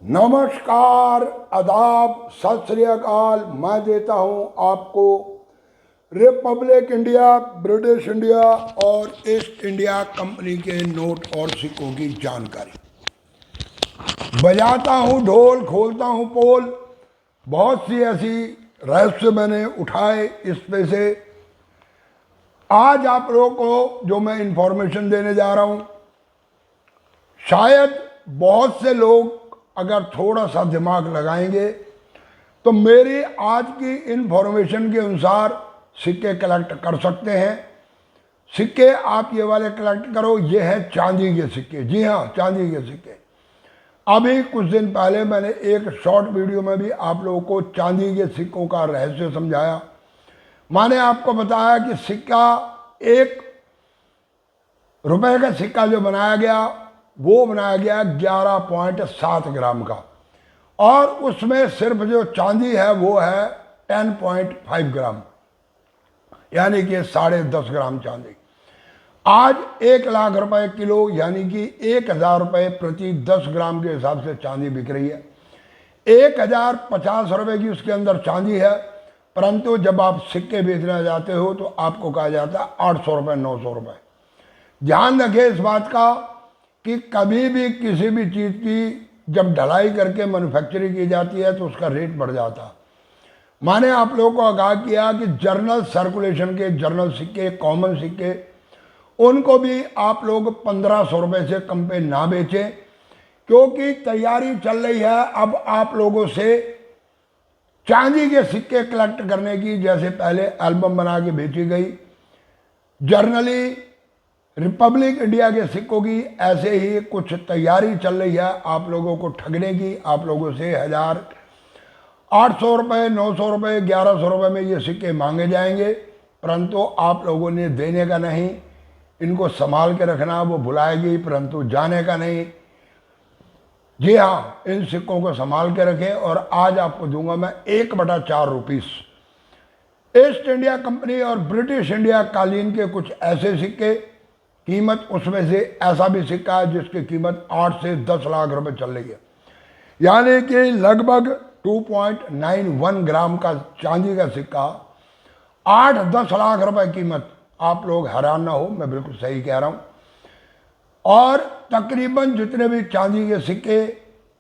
नमस्कार, आदाब, सत श्री अकाल। मैं देता हूं आपको रिपब्लिक इंडिया, ब्रिटिश इंडिया और ईस्ट इंडिया कंपनी के नोट और सिक्कों की जानकारी। बजाता हूं ढोल, खोलता हूं पोल। बहुत सी ऐसी रहस्य मैंने उठाए इसमें से। आज आप लोगों को जो मैं इंफॉर्मेशन देने जा रहा हूं, शायद बहुत से लोग अगर थोड़ा सा दिमाग लगाएंगे तो मेरी आज की इंफॉर्मेशन के अनुसार सिक्के कलेक्ट कर सकते हैं। सिक्के आप ये वाले कलेक्ट करो। ये है चांदी के सिक्के। जी हाँ, चांदी के सिक्के। अभी कुछ दिन पहले मैंने एक शॉर्ट वीडियो में भी आप लोगों को चांदी के सिक्कों का रहस्य समझाया। मैंने आपको बताया कि सिक्का, 1 रुपए का सिक्का जो बनाया गया वो बनाया गया 11.7 ग्राम का, और उसमें सिर्फ जो चांदी है वो है 10.5 ग्राम, यानी कि 10.5 ग्राम चांदी। आज 1 लाख रुपए किलो, यानी कि 1000 रुपए प्रति 10 ग्राम के हिसाब से चांदी बिक रही है। 1050 रुपए की उसके अंदर चांदी है, परंतु जब आप सिक्के बेचने जाते हो तो आपको कहा जाता है 800 रुपए, 900 रुपए। ध्यान रखें इस बात का कि कभी भी किसी भी चीज़ की जब ढलाई करके मैन्युफैक्चरिंग की जाती है तो उसका रेट बढ़ जाता है। मैंने आप लोगों को आगाह किया कि जर्नल सर्कुलेशन के जर्नल सिक्के, कॉमन सिक्के, उनको भी आप लोग 1500 रुपये से कम पे ना बेचें, क्योंकि तैयारी चल रही है अब आप लोगों से चांदी के सिक्के कलेक्ट करने की। जैसे पहले एल्बम बना के बेची गई जर्नली रिपब्लिक इंडिया के सिक्कों की, ऐसे ही कुछ तैयारी चल रही है आप लोगों को ठगने की। आप लोगों से 1800 रुपये, 900 रुपये, 1100 रुपये में ये सिक्के मांगे जाएंगे, परंतु आप लोगों ने देने का नहीं, इनको संभाल के रखना। वो बुलाएगी परंतु जाने का नहीं। जी हाँ, इन सिक्कों को संभाल के रखें। और आज आपको दूंगा मैं 1/4 रुपीस ईस्ट इंडिया कंपनी और ब्रिटिश इंडिया कालीन के कुछ ऐसे सिक्के। कीमत उसमें से ऐसा भी सिक्का है जिसकी कीमत 8 से 10 लाख रुपए चल रही है, यानी कि लगभग 2.91 ग्राम का चांदी का सिक्का, 8-10 लाख रुपए कीमत। आप लोग हैरान ना हो, मैं बिल्कुल सही कह रहा हूं। और तकरीबन जितने भी चांदी के सिक्के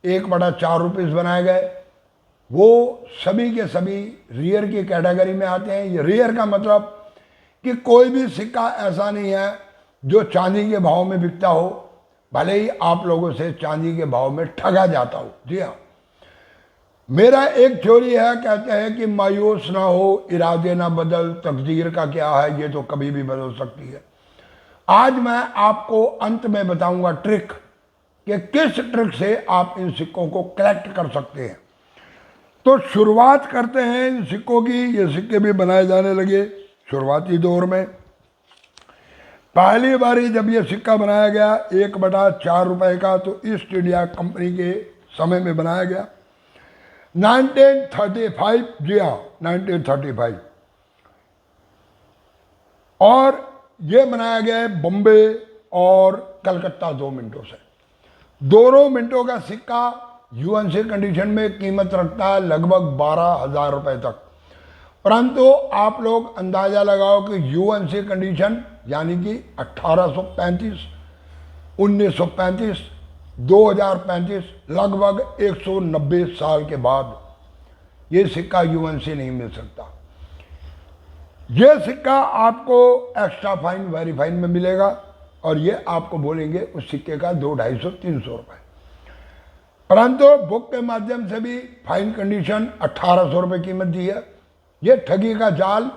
1/4 रुपीस बनाए गए, वो सभी के सभी रियर की कैटेगरी में आते हैं। ये रियर का मतलब कि कोई भी सिक्का ऐसा नहीं है जो चांदी के भाव में बिकता हो, भले ही आप लोगों से चांदी के भाव में ठगा जाता हो। जी हाँ, मेरा एक थ्योरी है, कहते हैं कि मायूस ना हो, इरादे ना बदल, तकदीर का क्या है, ये तो कभी भी बदल सकती है। आज मैं आपको अंत में बताऊंगा ट्रिक, कि किस ट्रिक से आप इन सिक्कों को कलेक्ट कर सकते हैं। तो शुरुआत करते हैं इन सिक्कों की। ये सिक्के भी बनाए जाने लगे शुरुआती दौर में। पहली बारी जब ये सिक्का बनाया गया 1/4 रुपए का, तो ईस्ट इंडिया कंपनी के समय में बनाया गया 1935। जी हाँ, 1935। और ये बनाया गया है बम्बे और कलकत्ता 2 मिनटों से। दोनों मिनटों का सिक्का यूएनसी कंडीशन में कीमत रखता है लगभग 12,000 रुपए तक। परंतु आप लोग अंदाजा लगाओ कि यूएनसी कंडीशन यानी कि 1835, 1935, 2035, लगभग 190 साल के बाद ये सिक्का यूएनसी नहीं मिल सकता। ये सिक्का आपको एक्स्ट्रा फाइन वेरीफाइन में मिलेगा, और ये आपको बोलेंगे उस सिक्के का 200, 250, 300 रुपए। परंतु बुक के माध्यम से भी फाइन कंडीशन 1800 रुपये कीमत दी है। ये ठगी का जाल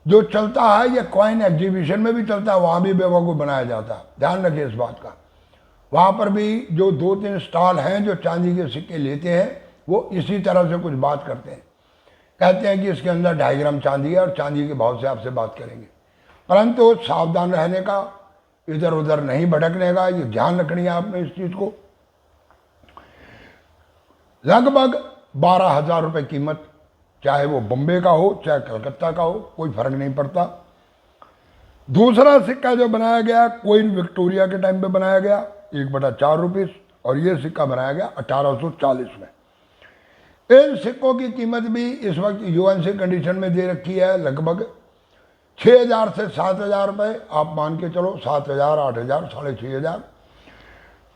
जो चलता है, ये कॉइन एग्जीबिशन में भी चलता है, वहाँ भी बेवकूफ़ बनाया जाता है। ध्यान रखिए इस बात का। वहाँ पर भी जो 2-3 स्टॉल हैं जो चांदी के सिक्के लेते हैं, वो इसी तरह से कुछ बात करते हैं। कहते हैं कि इसके अंदर 2.5 ग्राम चांदी है और चांदी के भाव से आपसे बात करेंगे। परंतु सावधान रहने का, इधर उधर नहीं भटकने का, ये ध्यान रखनी है आपने इस चीज़ को। लगभग 12,000 रुपये कीमत, चाहे वो बम्बे का हो चाहे कलकत्ता का हो, कोई फर्क नहीं पड़ता। दूसरा सिक्का जो बनाया गया क्वीन विक्टोरिया के टाइम पे बनाया गया 1/4 रुपीस, और ये सिक्का बनाया गया 1840 में। इन सिक्कों की कीमत भी इस वक्त यूएनसी कंडीशन में दे रखी है लगभग 6,000 से 7,000 रुपये। आप मान के चलो 7,000, 8,000, 6,500।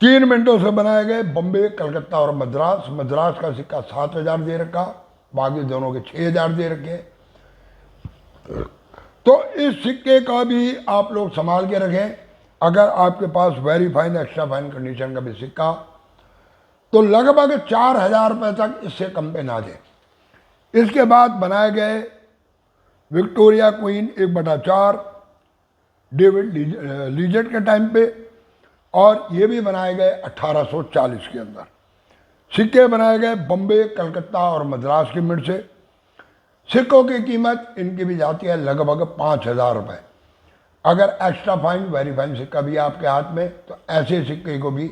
3 मिनटों से बनाए गए बम्बे, कलकत्ता और मद्रास। मद्रास का सिक्का 7,000 दे रखा, बाकी दोनों के 6,000 दे रखे। तो इस सिक्के का भी आप लोग संभाल के रखें। अगर आपके पास very fine, extra fine condition का भी सिक्का, तो लगभग 4,000 रुपये तक इससे कम पे ना दे। इसके बाद बनाए गए विक्टोरिया क्वीन 1/4 डेविड लीजेट के टाइम पे, और ये भी बनाए गए 1840 के अंदर। सिक्के बनाए गए बम्बे, कलकत्ता और मद्रास की मिंट से। सिक्कों की कीमत इनकी भी जाती है लगभग 5,000 रुपये। अगर एक्स्ट्रा फाइन, वेरी फाइन सिक्का भी आपके हाथ में, तो ऐसे सिक्के को भी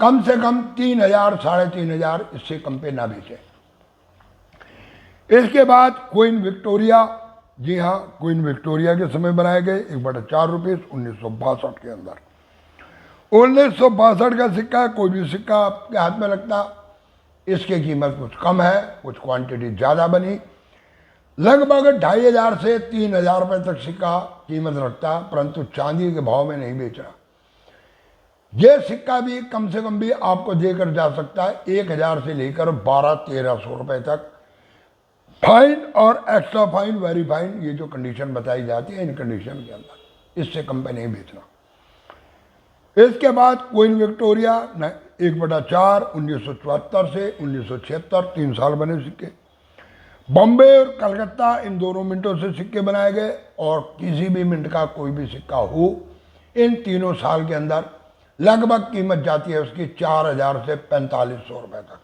कम से कम 3,000, 3,500, इससे कम पे ना बेचें। इसके बाद क्वीन विक्टोरिया, जी हाँ, क्वीन विक्टोरिया के समय बनाए गए 1/4 रुपये 1962 के अंदर। 1962 का सिक्का, कोई भी सिक्का आपके हाथ में लगता, इसकी कीमत कुछ कम है, कुछ क्वांटिटी ज़्यादा बनी, लगभग 2,500 से 3,000 रुपये तक सिक्का कीमत रखता, परंतु चांदी के भाव में नहीं बेच रहा। यह सिक्का भी कम से कम भी आपको देकर जा सकता है 1,000 से लेकर 1,200-1,300 रुपये तक। फाइन और एक्स्ट्रा फाइन, वेरी फाइन, ये जो कंडीशन बताई जाती है, इन कंडीशन के अंदर इससे कम पे नहीं बेचना। इसके बाद क्वीन विक्टोरिया 1/4 1974 से 1976, 3 साल बने सिक्के। बॉम्बे और कलकत्ता, इन दोनों मिनटों से सिक्के बनाए गए, और किसी भी मिनट का कोई भी सिक्का हो, इन तीनों साल के अंदर लगभग कीमत जाती है उसकी 4,000 से 4,500 रुपये तक।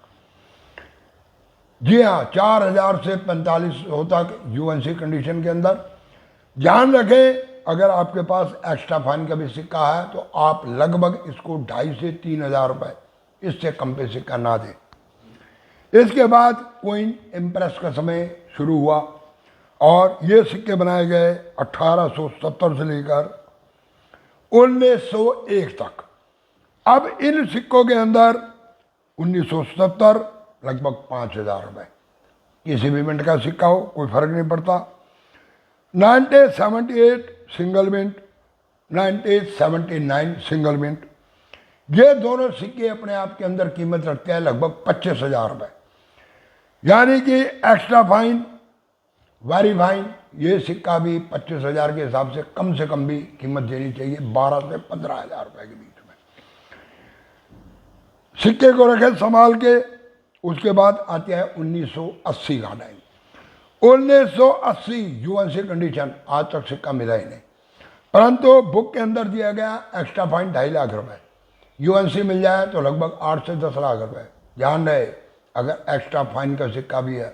जी हाँ, 4,000 से 4,500 तक यूएनसी कंडीशन के अंदर। ध्यान रखें, अगर आपके पास एक्स्ट्रा फाइन का भी सिक्का है तो आप लगभग इसको 2,500 से 3,000 रुपये, इससे कम पे सिक्का ना दें। इसके बाद क्वीन एम्प्रेस का समय शुरू हुआ, और ये सिक्के बनाए गए 1870 से लेकर 1901 तक। अब इन सिक्कों के अंदर 1970 लगभग 5,000 रुपये, किसी भी मिनट का सिक्का हो कोई फर्क नहीं पड़ता। 1978 सिंगल मिंट, 1979 सिंगल मिंट, ये दोनों सिक्के अपने आप के अंदर कीमत रखते हैं लगभग 25,000 रुपये। यानी कि एक्स्ट्रा फाइन, वेरी फाइन, ये सिक्का भी 25,000 के हिसाब से कम भी कीमत देनी चाहिए, 12 से 15,000 रुपये के बीच में। सिक्के को रखें संभाल के। उसके बाद आते हैं 1980 का टाइम। 1980 यूएनसी कंडीशन, आज तक सिक्का मिला ही नहीं, परंतु बुक के अंदर दिया गया एक्स्ट्रा फाइन 2.5 लाख रुपए। यूएनसी मिल जाए तो लगभग 8 से 10 लाख रुपए। ध्यान रहे, अगर एक्स्ट्रा फाइन का सिक्का भी है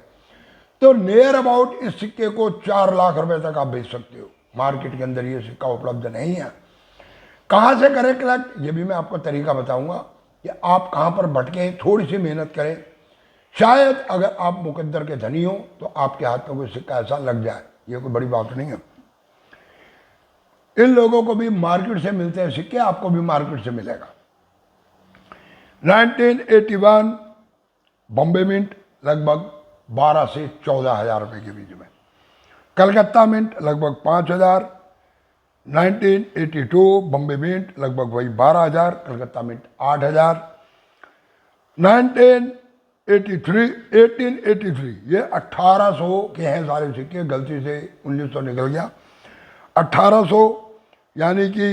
तो नियर अबाउट इस सिक्के को 4 लाख रुपए तक आप बेच सकते हो। मार्केट के अंदर ये सिक्का उपलब्ध नहीं है। कहाँ से करें कलेक्ट, ये भी मैं आपको तरीका बताऊंगा कि आप कहाँ पर भटके, थोड़ी सी मेहनत करें, शायद अगर आप मुकद्दर के धनी हो तो आपके हाथ में कोई सिक्का ऐसा लग जाए। ये कोई बड़ी बात नहीं है। इन लोगों को भी मार्केट से मिलते हैं सिक्के, आपको भी मार्केट से मिलेगा। 1981 बॉम्बे मिंट लगभग 12 से 14,000 रुपये के बीच में। कलकत्ता मिंट लगभग 5,000। 1982 बॉम्बे मिंट लगभग वही 12,000, कलकत्ता मिंट 8,000। 1883 ये 1800 के हैं सारे सिक्के, गलती से 1900 निकल गया। 1800 यानी कि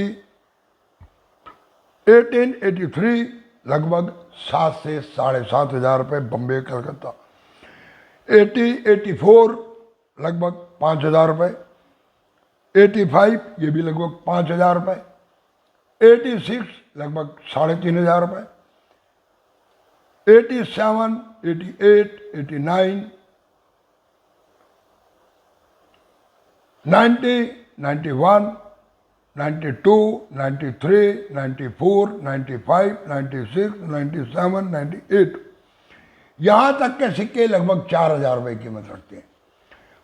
1883 लगभग 7 से 7,500 रुपये बम्बे कलकत्ता। 84 लगभग 5,000 रुपये। 85 ये भी लगभग 5,000 रुपये। 86 लगभग 3,500 रुपये। 87, 88, 89, 90, 91, 92, 93, 94, 95, 96, 97, 98, यहाँ तक के सिक्के लगभग 4,000 रुपये कीमत रखते हैं।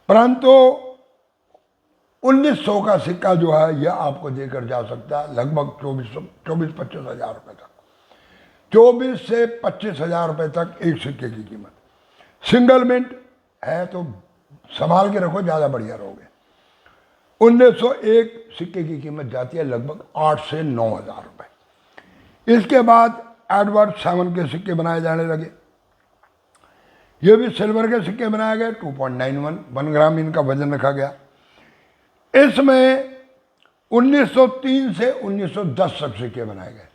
परंतु 1900 का सिक्का जो है यह आपको देकर जा सकता है लगभग 24-25 हज़ार रुपये तक। 24 से 25,000 रुपये तक एक सिक्के की कीमत। सिंगल मिंट है तो संभाल के रखो, ज़्यादा बढ़िया रहोगे। 1901 सिक्के की कीमत जाती है लगभग 8 से 9,000 रुपये। इसके बाद एडवर्ड 7 के सिक्के बनाए जाने लगे। ये भी सिल्वर के सिक्के बनाए गए। 2.91 1 ग्राम इनका वजन रखा गया। इसमें 1903 से 1910 तक सिक्के बनाए गए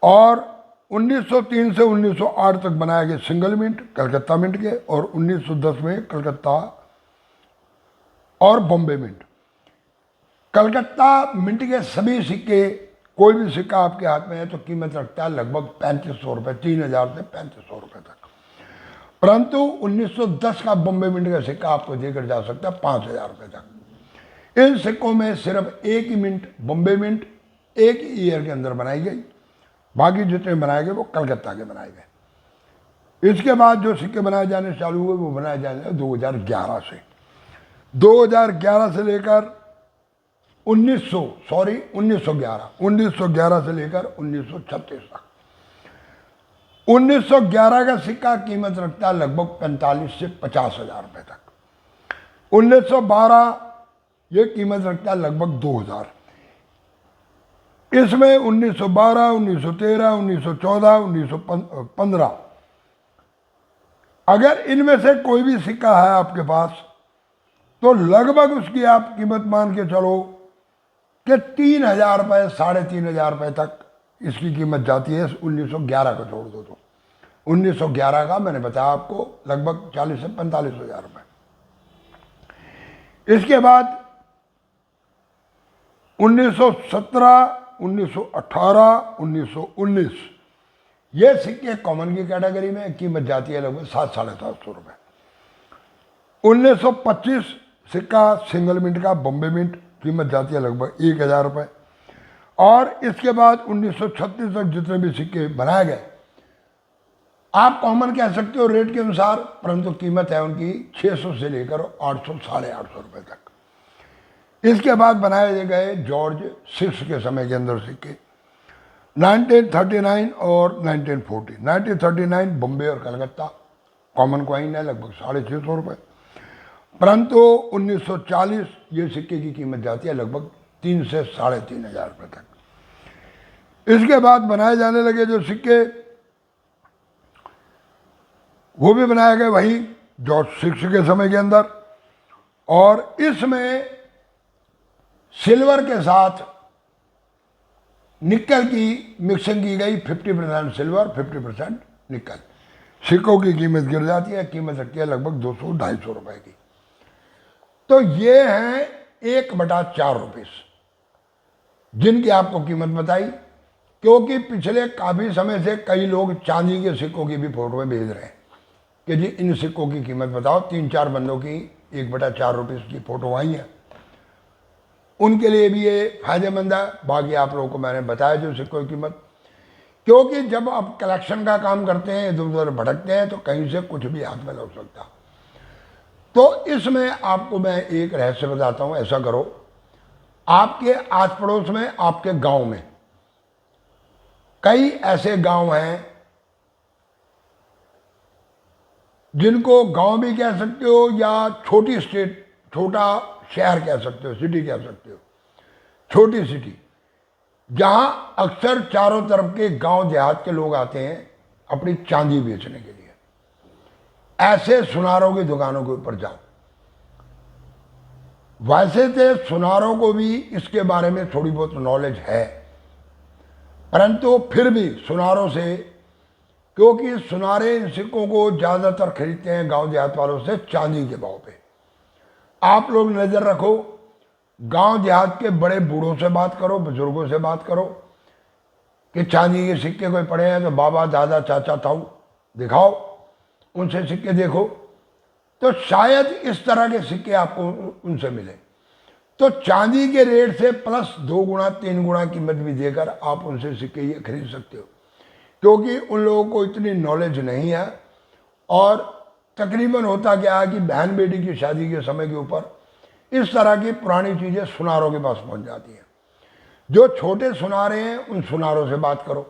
और 1903 से 1908 तक बनाए गए सिंगल मिंट, कलकत्ता मिंट के, और 1910 में कलकत्ता और बॉम्बे मिंट। कलकत्ता मिंट के सभी सिक्के, कोई भी सिक्का आपके हाथ में है तो कीमत रखता है लगभग 3500 रुपये, 3,000 से 3500 रुपये तक। परंतु 1910 का बॉम्बे मिंट का सिक्का आपको देकर जा सकता है 5,000 रुपये तक। इन सिक्कों में सिर्फ एक ही मिंट, बॉम्बे मिंट, एक ही ईयर के अंदर बनाई गई, बाकी जितने बनाए गए वो कलकत्ता के बनाए गए। इसके बाद जो सिक्के बनाए जाने चालू हुए वो बनाए जाने 2011 से। 2011 से लेकर 1911 से लेकर 1936 तक। 1911 का सिक्का कीमत रखता है लगभग 45 से 50,000 रुपये तक। 1912 ये कीमत रखता है लगभग 2,000। इसमें 1912, 1913, 1914, 1915, अगर इनमें से कोई भी सिक्का है आपके पास तो लगभग उसकी आप कीमत मान के चलो कि 3,000 रुपये, 3,500 रुपये तक इसकी कीमत जाती है। 1911 को छोड़ दो तो 1911 का मैंने बताया आपको लगभग 40 से 45,000 रुपये। इसके बाद 1917, 1918, 1919 ये सिक्के कॉमन की कैटेगरी में, कीमत जाती है लगभग 700-750 रुपये। 1925 सिक्का सिंगल मिंट का, बॉम्बे मिंट, कीमत जाती है लगभग 1,000 रुपये। और इसके बाद 1936 तक जितने भी सिक्के बनाए गए आप कॉमन कह सकते हो रेट के अनुसार, परंतु कीमत है उनकी 600 से लेकर 800, 850 रुपये तक। इसके बाद बनाए गए जॉर्ज 6 के समय के अंदर सिक्के 1939 और 1940। 1939 बॉम्बे और कलकत्ता कॉमन कॉइन है, लगभग 650 रुपये। परंतु 1940 ये सिक्के की कीमत जाती है लगभग 3 से 3,500 रुपये तक। इसके बाद बनाए जाने लगे जो सिक्के वो भी बनाए गए वही जॉर्ज 6 के समय के अंदर, और इसमें सिल्वर के साथ निकल की मिक्सिंग की गई। 50% सिल्वर, 50% निकल। सिक्कों की कीमत गिर जाती है, कीमत रखती है लगभग 200-250 रुपये की। तो ये हैं 1/4 रुपीस जिनकी आपको कीमत बताई, क्योंकि पिछले काफ़ी समय से कई लोग चांदी के सिक्कों की भी फोटोएं भेज रहे हैं कि जी इन सिक्कों की कीमत बताओ। 3-4 बंदों की 1/4 रुपीस की फ़ोटो आई है, उनके लिए भी ये फायदेमंद है। बाकी आप लोगों को मैंने बताया जो सिक्कों की कीमत, क्योंकि जब आप कलेक्शन का काम करते हैं, इधर उधर भटकते हैं तो कहीं से कुछ भी हाथ में लग सकता। तो इसमें आपको मैं एक रहस्य बताता हूँ। ऐसा करो, आपके आस पड़ोस में, आपके गांव में कई ऐसे गांव हैं जिनको गांव भी कह सकते हो या छोटी स्टेट, छोटा शहर कह सकते हो, सिटी कह सकते हो, छोटी सिटी, जहां अक्सर चारों तरफ के गांव देहात के लोग आते हैं अपनी चांदी बेचने के लिए। ऐसे सुनारों की दुकानों के ऊपर जाओ। वैसे तो सुनारों को भी इसके बारे में थोड़ी बहुत नॉलेज है, परंतु फिर भी सुनारों से, क्योंकि सुनारे इन सिक्कों को ज़्यादातर खरीदते हैं गांव देहात वालों से चांदी के भाव पे। आप लोग नज़र रखो, गांव देहात के बड़े बूढ़ों से बात करो, बुजुर्गों से बात करो कि चांदी के सिक्के कोई पड़े हैं तो बाबा, दादा, चाचा, ताऊ दिखाओ, उनसे सिक्के देखो, तो शायद इस तरह के सिक्के आपको उनसे मिले। तो चांदी के रेट से प्लस 2 गुना 3 गुना कीमत भी देकर आप उनसे सिक्के ये खरीद सकते हो, क्योंकि उन लोगों को इतनी नॉलेज नहीं है। और तकरीबन होता क्या है कि बहन बेटी की शादी के समय के ऊपर इस तरह की पुरानी चीज़ें सुनारों के पास पहुंच जाती हैं। जो छोटे सुनारे हैं उन सुनारों से बात करो,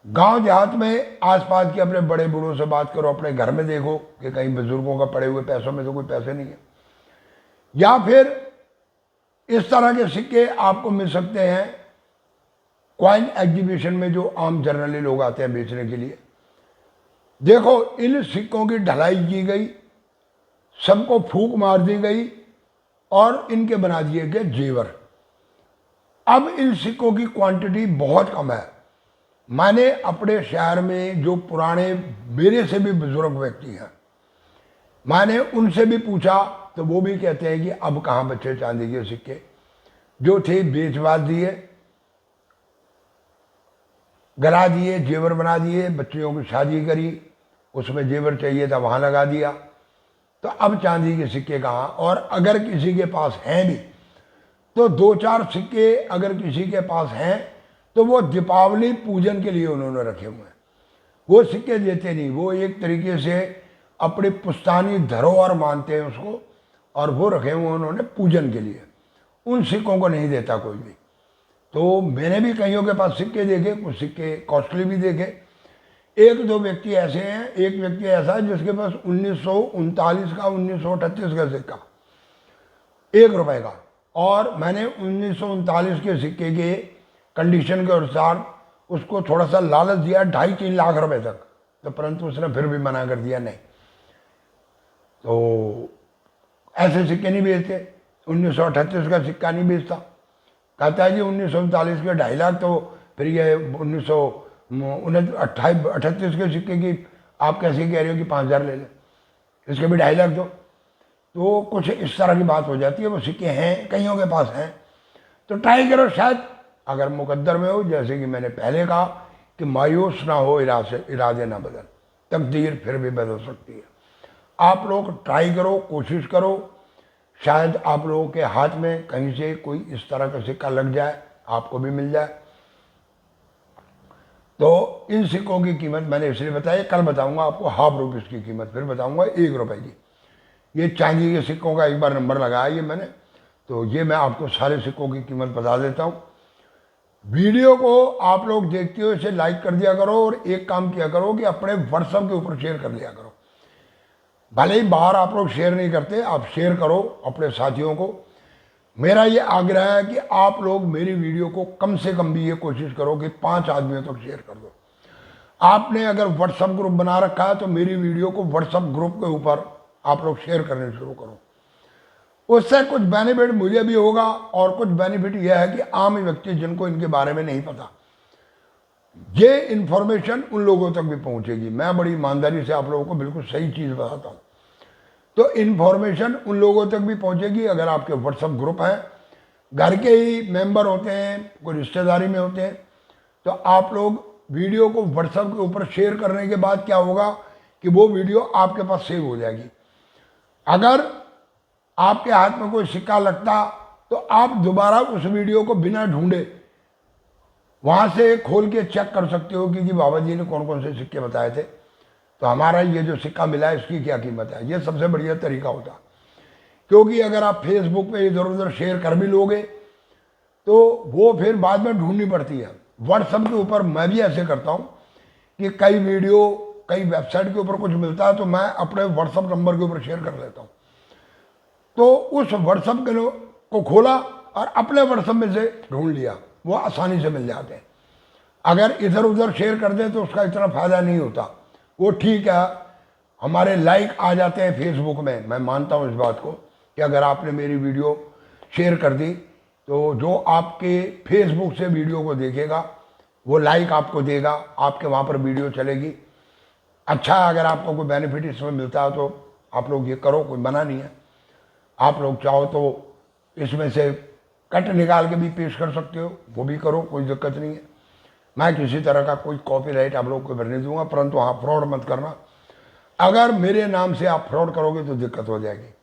गांव देहात में आसपास के अपने बड़े बूढ़ों से बात करो, अपने घर में देखो कि कहीं बुजुर्गों का पड़े हुए पैसों में तो कोई पैसे नहीं है। या फिर इस तरह के सिक्के आपको मिल सकते हैं कॉइन एग्जीबिशन में, जो आम जनरली लोग आते हैं बेचने के लिए। देखो, इन सिक्कों की ढलाई की गई, सबको फूंक मार दी गई और इनके बना दिए गए जेवर। अब इन सिक्कों की क्वांटिटी बहुत कम है। मैंने अपने शहर में जो पुराने मेरे से भी बुजुर्ग व्यक्ति हैं, मैंने उनसे भी पूछा तो वो भी कहते हैं कि अब कहाँ बचे चांदी के सिक्के, जो थे बेचवा दिए, गला दिए, जेवर बना दिए, बच्चियों की शादी करी, उसमें जेवर चाहिए था वहाँ लगा दिया। तो अब चांदी के सिक्के कहाँ? और अगर किसी के पास हैं भी तो 2-4 सिक्के अगर किसी के पास हैं तो वो दीपावली पूजन के लिए उन्होंने रखे हुए हैं, वो सिक्के देते नहीं। वो एक तरीके से अपनी पुश्तैनी धरोहर मानते हैं उसको, और वो रखे हुए उन्होंने पूजन के लिए। उन सिक्कों को नहीं देता कोई भी। तो मैंने भी कईयों के पास सिक्के देखे, कुछ सिक्के कॉस्टली भी देखे। 1-2 व्यक्ति ऐसे हैं, एक व्यक्ति ऐसा है जिसके पास 1939 का 1938 का सिक्का, 1 रुपए का, और मैंने 1939 के सिक्के के कंडीशन के अनुसार उसको थोड़ा सा लालच दिया 2.5-3 लाख रुपए तक, तो परंतु उसने फिर भी मना कर दिया, नहीं। तो ऐसे सिक्के नहीं बेचते। 1938 का सिक्का नहीं बेचता, कहता है जी 1939 के 2.5 लाख, तो फिर ये 1938 के सिक्के की आप कैसे कह रहे हो कि 5,000 ले लें, इसके भी 2.5 लाख दो। तो कुछ इस तरह की बात हो जाती है। वो सिक्के हैं, कईयों के पास हैं, तो ट्राई करो, शायद अगर मुकद्दर में हो, जैसे कि मैंने पहले कहा कि मायूस ना हो, इरादे ना बदल, तकदीर फिर भी बदल सकती है। आप लोग ट्राई करो, कोशिश करो, शायद आप लोगों के हाथ में कहीं से कोई इस तरह का सिक्का लग जाए, आपको भी मिल जाए। तो इन सिक्कों की कीमत मैंने इसलिए बताई, कल बताऊंगा आपको हाफ रुपीज़ की कीमत, फिर बताऊंगा 1 रुपए की। ये चांदी के सिक्कों का एक बार नंबर लगाया ये मैंने, तो ये मैं आपको सारे सिक्कों की कीमत बता देता हूँ। वीडियो को आप लोग देखते हो इसे लाइक कर दिया करो, और एक काम किया करो कि अपने व्हाट्सएप के ऊपर शेयर कर लिया करो। भले ही बाहर आप लोग शेयर नहीं करते, आप शेयर करो अपने साथियों को। मेरा ये आग्रह है कि आप लोग मेरी वीडियो को कम से कम भी ये कोशिश करो कि 5 आदमियों तक शेयर कर दो। आपने अगर व्हाट्सएप ग्रुप बना रखा है तो मेरी वीडियो को व्हाट्सएप ग्रुप के ऊपर आप लोग शेयर करने शुरू करो। उससे कुछ बेनिफिट मुझे भी होगा, और कुछ बेनिफिट यह है कि आम व्यक्ति जिनको इनके बारे में नहीं पता, ये इन्फॉर्मेशन उन लोगों तक भी पहुंचेगी। मैं बड़ी ईमानदारी से आप लोगों को बिल्कुल सही चीज़ बताता हूँ, तो इन्फॉर्मेशन उन लोगों तक भी पहुंचेगी। अगर आपके व्हाट्सएप ग्रुप हैं, घर के ही मेंबर होते हैं, कोई रिश्तेदारी में होते हैं, तो आप लोग वीडियो को व्हाट्सएप के ऊपर शेयर करने के बाद क्या होगा कि वो वीडियो आपके पास सेव हो जाएगी। अगर आपके हाथ में कोई सिक्का लगता तो आप दोबारा उस वीडियो को बिना ढूंढे वहाँ से खोल के चेक कर सकते हो कि बाबा जी ने कौन कौन से सिक्के बताए थे, तो हमारा ये जो सिक्का मिला है इसकी क्या कीमत है। ये सबसे बढ़िया तरीका होता, क्योंकि अगर आप फेसबुक पे इधर उधर शेयर कर भी लोगे तो वो फिर बाद में ढूंढनी पड़ती है। व्हाट्सएप के ऊपर मैं भी ऐसे करता हूँ कि कई वीडियो कई वेबसाइट के ऊपर कुछ मिलता है तो मैं अपने व्हाट्सएप नंबर के ऊपर शेयर कर लेता हूँ। तो उस व्हाट्सएप को खोला और अपने व्हाट्सएप में से ढूंढ लिया, वो आसानी से मिल जाते हैं। अगर इधर उधर शेयर कर दें तो उसका इतना फ़ायदा नहीं होता। वो ठीक है, हमारे लाइक आ जाते हैं फेसबुक में, मैं मानता हूँ इस बात को कि अगर आपने मेरी वीडियो शेयर कर दी तो जो आपके फेसबुक से वीडियो को देखेगा वो लाइक आपको देगा, आपके वहाँ पर वीडियो चलेगी। अच्छा, अगर आपको कोई बेनिफिट इसमें मिलता है तो आप लोग ये करो, कोई मना नहीं है। आप लोग चाहो तो इसमें से कट निकाल के भी पेश कर सकते हो, वो भी करो, कोई दिक्कत नहीं है। मैं किसी तरह का कोई कॉपीराइट आप लोग को भरने दूंगा, परंतु हाँ फ्रॉड मत करना। अगर मेरे नाम से आप फ्रॉड करोगे तो दिक्कत हो जाएगी।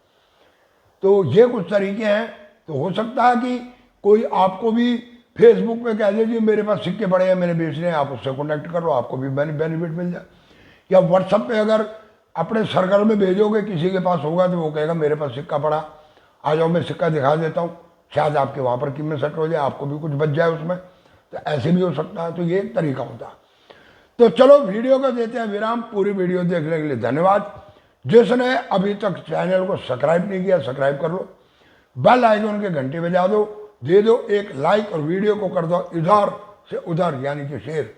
तो ये कुछ तरीके हैं। तो हो सकता है कि कोई आपको भी फेसबुक पे कह दे कि मेरे पास सिक्के पड़े हैं, मैंने बेचने हैं, आप उससे कॉन्टैक्ट करो, आपको भी बेनिफिट मिल जाए। या व्हाट्सएप पे अगर अपने सर्कल में भेजोगे, किसी के पास होगा तो वो कहेगा मेरे पास सिक्का पड़ा, आ जाओ मैं सिक्का दिखा देता हूँ, शायद आपके वहाँ पर कीमत सेट हो जाए, आपको भी कुछ बच जाए उसमें। तो ऐसे भी हो सकता है। तो ये एक तरीका होता है। तो चलो वीडियो को देते हैं विराम। पूरी वीडियो देखने के लिए धन्यवाद। जिसने अभी तक चैनल को सब्सक्राइब नहीं किया सब्सक्राइब कर लो, बेल आइकन के घंटे बजा दो, दे दो एक लाइक और वीडियो को कर दो इधर से उधर यानी कि शेयर।